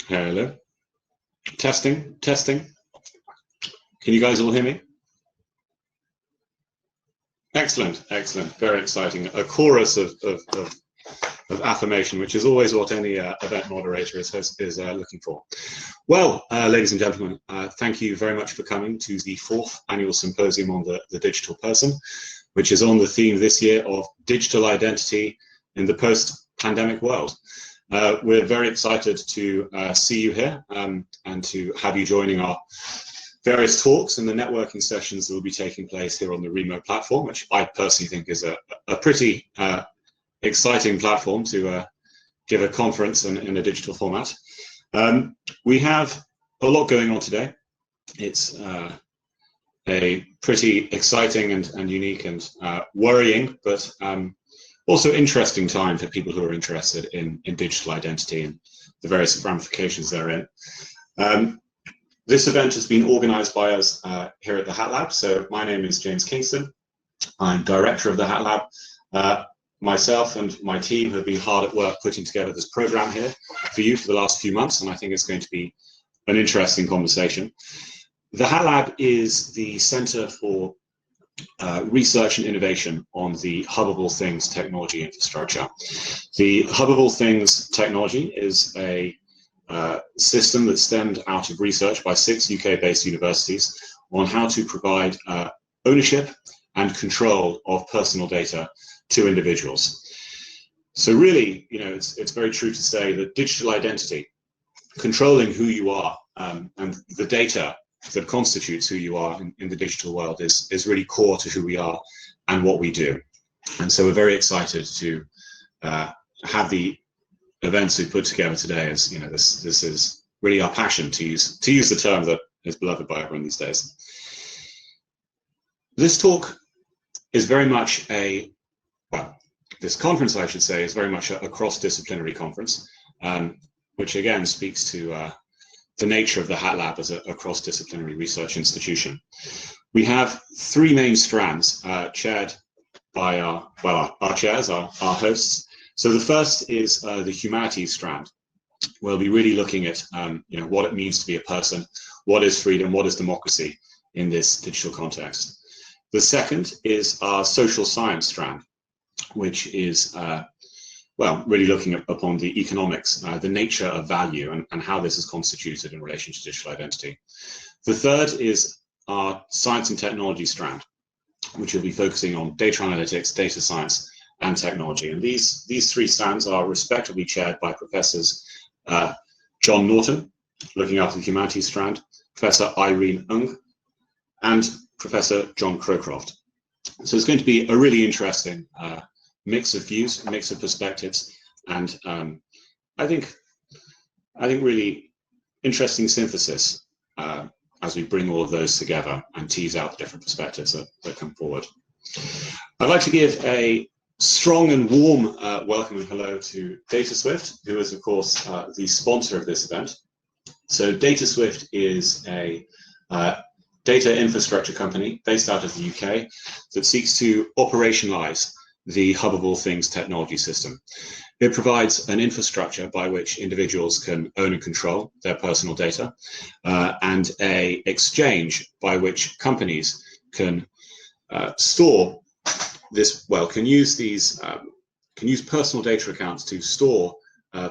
Hello. Testing, testing. Can you guys all hear me? Excellent, excellent. Very exciting. A chorus of affirmation, which is always what any event moderator is looking for. Well, ladies and gentlemen, thank you very much for coming to the 4th annual symposium on the digital person, which is on the theme this year of digital identity in the post-pandemic world. We're very excited to see you here and to have you joining our various talks and the networking sessions that will be taking place here on the remote platform, which I personally think is a pretty exciting platform to give a conference in a digital format. We have a lot going on today. It's a pretty exciting and unique and worrying, but also interesting time for people who are interested in digital identity and the various ramifications therein. This event has been organized by us here at the HAT-LAB. So my name is James Kingston. I'm director of the HAT-LAB. Myself and my team have been hard at work putting together this program here for you for the last few months, and I think it's going to be an interesting conversation. The HAT-LAB is the Center for Research and Innovation on the Hub of All Things technology infrastructure. The Hub of All Things technology is a system that stemmed out of research by 6 UK-based universities on how to provide ownership and control of personal data to individuals. So really, you know, it's very true to say that digital identity, controlling who you are and the data that constitutes who you are in the digital world is really core to who we are and what we do. And so we're very excited to have the events we put together today. As you know, this is really our passion, to use the term that is beloved by everyone these days. This talk is very much this conference, I should say, is very much a cross-disciplinary conference, which again speaks to the nature of the HAT-LAB as a cross-disciplinary research institution. We have 3 main strands chaired by our chairs, our hosts. So the first is the humanities strand. We'll be really looking at you know, what it means to be a person, what is freedom, what is democracy in this digital context. The second is our social science strand, which is really looking upon the economics, the nature of value and how this is constituted in relation to digital identity. The third is our science and technology strand, which will be focusing on data analytics, data science, and technology. And these 3 strands are respectively chaired by Professors John Norton, looking after the humanities strand, Professor Irene Ung, and Professor John Crowcroft. So it's going to be a really interesting mix of views, a mix of perspectives, and I think really interesting synthesis as we bring all of those together and tease out the different perspectives that come forward. I'd like to give a strong and warm welcome and hello to Dataswift, who is of course the sponsor of this event. So Dataswift is a data infrastructure company based out of the UK that seeks to operationalize the Hub of All Things technology system. It provides an infrastructure by which individuals can own and control their personal data, and an exchange by which companies can store this, can use personal data accounts to store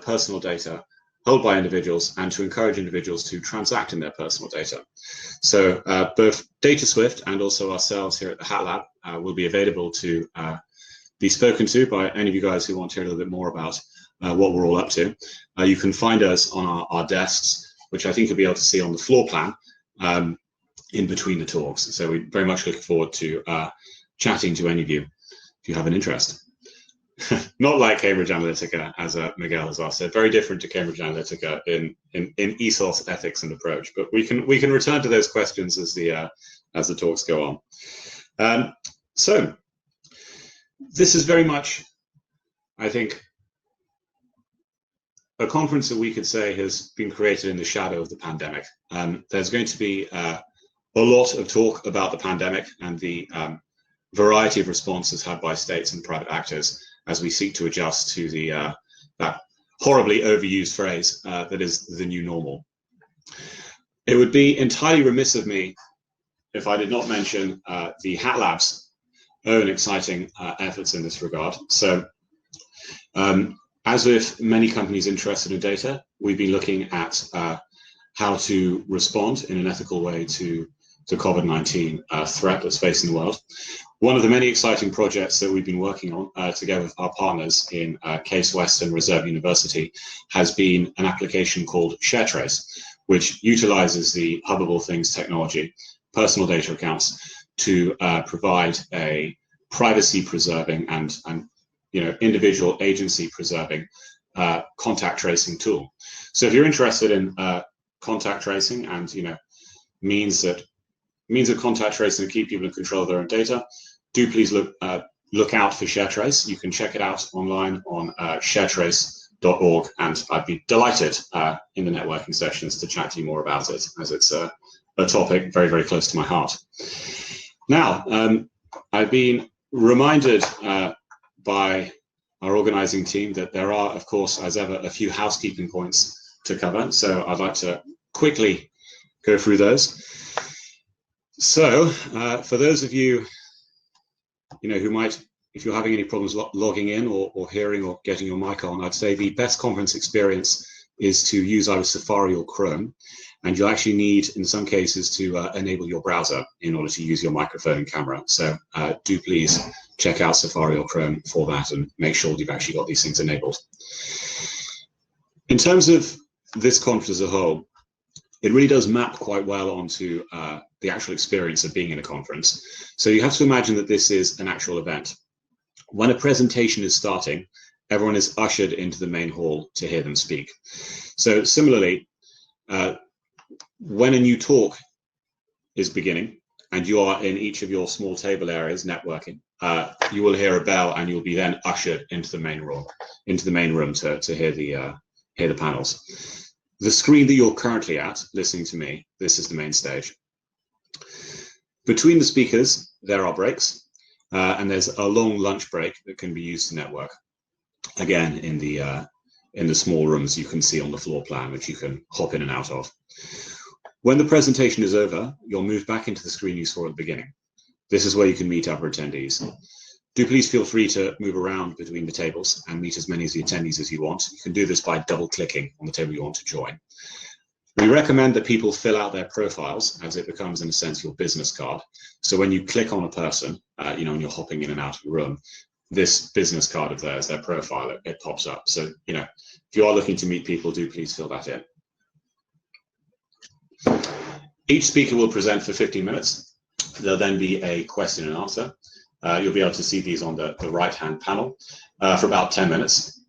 personal data held by individuals and to encourage individuals to transact in their personal data. So both Dataswift and also ourselves here at the HAT-LAB will be available to be spoken to by any of you guys who want to hear a little bit more about what we're all up to. You can find us on our desks, which I think you'll be able to see on the floor plan in between the talks. So we very much look forward to chatting to any of you if you have an interest. Not like Cambridge Analytica, as Miguel has asked, very different to Cambridge Analytica in ethos, ethics, and approach. But we can return to those questions as the talks go on. So this is very much, I think, a conference that we could say has been created in the shadow of the pandemic. There's going to be a lot of talk about the pandemic and the variety of responses had by states and private actors as we seek to adjust to that horribly overused phrase that is the new normal. It would be entirely remiss of me if I did not mention the HAT-LAB's own exciting efforts in this regard. So, as with many companies interested in data, we've been looking at how to respond in an ethical way to COVID-19 threat that's facing the world. One of the many exciting projects that we've been working on together with our partners in Case West and Reserve University has been an application called Sharetrace, which utilizes the Hub of All Things technology, personal data accounts, to provide a privacy-preserving and individual agency-preserving contact tracing tool. So if you're interested in contact tracing and means of contact tracing to keep people in control of their own data, do please look out for Sharetrace. You can check it out online on sharetrace.org, and I'd be delighted in the networking sessions to chat to you more about it, as it's a topic very, very close to my heart. Now, I've been reminded by our organizing team that there are, of course, as ever, a few housekeeping points to cover. So I'd like to quickly go through those. So for those of you, who might, if you're having any problems logging in or hearing or getting your mic on, I'd say the best conference experience is to use either Safari or Chrome. And you'll actually need, in some cases, to enable your browser in order to use your microphone and camera. So do please check out Safari or Chrome for that and make sure you've actually got these things enabled. In terms of this conference as a whole, it really does map quite well onto the actual experience of being in a conference. So you have to imagine that this is an actual event. When a presentation is starting, everyone is ushered into the main hall to hear them speak. So similarly, when a new talk is beginning and you are in each of your small table areas networking, you will hear a bell and you'll be then ushered into the main room to hear the panels. The screen that you're currently at, listening to me, this is the main stage. Between the speakers, there are breaks, and there's a long lunch break that can be used to network. Again, in the small rooms you can see on the floor plan, which you can hop in and out of. When the presentation is over, you'll move back into the screen you saw at the beginning. This is where you can meet other attendees. Do please feel free to move around between the tables and meet as many of the attendees as you want. You can do this by double-clicking on the table you want to join. We recommend that people fill out their profiles, as it becomes, in a sense, your business card. So when you click on a person, and you're hopping in and out of the room, this business card of theirs, their profile, it pops up. So, if you are looking to meet people, do please fill that in. Each speaker will present for 15 minutes. There'll then be a question and answer. You'll be able to see these on the right-hand panel for about 10 minutes.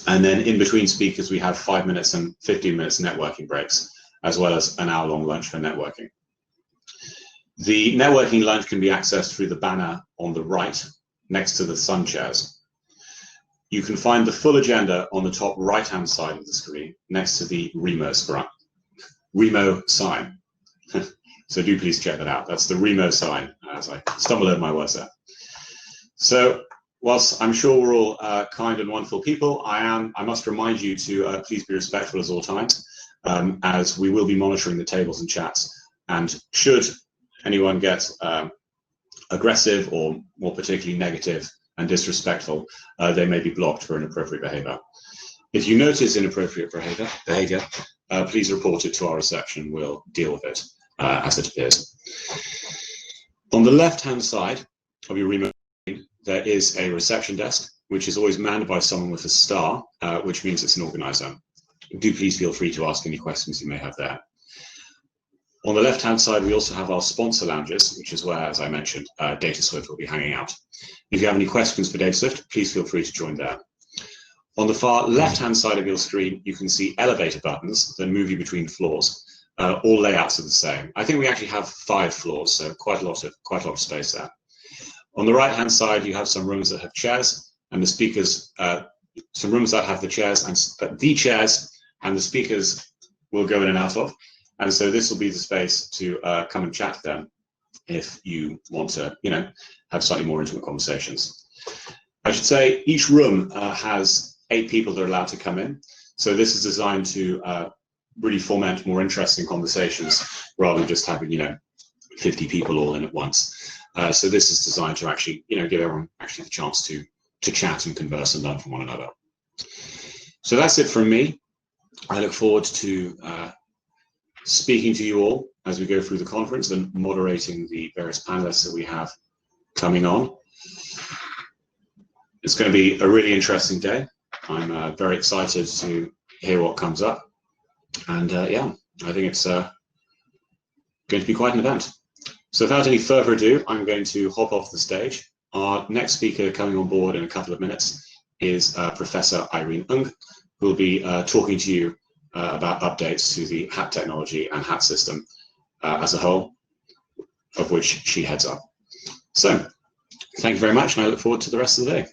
And then in between speakers, we have 5 minutes and 15 minutes networking breaks, as well as an hour-long lunch for networking. The networking lunch can be accessed through the banner on the right, next to the sun chairs. You can find the full agenda on the top right-hand side of the screen, next to the Remo sign. So do please check that out. That's the Remo sign, as I stumble over my words there. So whilst I'm sure we're all kind and wonderful people, I must remind you to please be respectful at all times, as we will be monitoring the tables and chats. And should anyone get aggressive or more particularly negative and disrespectful, they may be blocked for inappropriate behavior. If you notice inappropriate behavior, please report it to our reception. We'll deal with it as it appears. On the left-hand side of your remote screen, there is a reception desk, which is always manned by someone with a star, which means it's an organizer. Do please feel free to ask any questions you may have there. On the left-hand side, we also have our sponsor lounges, which is where, as I mentioned, Dataswift will be hanging out. If you have any questions for Dataswift, please feel free to join there. On the far left-hand side of your screen, you can see elevator buttons that move you between floors. All layouts are the same. I think we actually have 5 floors, so quite a lot of space there. On the right-hand side, you have some rooms that have chairs, and the speakers. Some rooms that have the chairs, and the chairs and the speakers will go in and out of. And so this will be the space to come and chat to them if you want to, have slightly more intimate conversations. I should say each room has 8 people that are allowed to come in. So this is designed to really foment more interesting conversations rather than just having, 50 people all in at once. So this is designed to actually, give everyone actually the chance to chat and converse and learn from one another. So that's it from me. I look forward to speaking to you all as we go through the conference and moderating the various panelists that we have coming on. It's going to be a really interesting day. I'm very excited to hear what comes up. And yeah, I think it's going to be quite an event. So without any further ado, I'm going to hop off the stage. Our next speaker coming on board in a couple of minutes is Professor Irene Ung, who will be talking to you about updates to the HAT technology and HAT system as a whole, of which she heads up. So thank you very much, and I look forward to the rest of the day.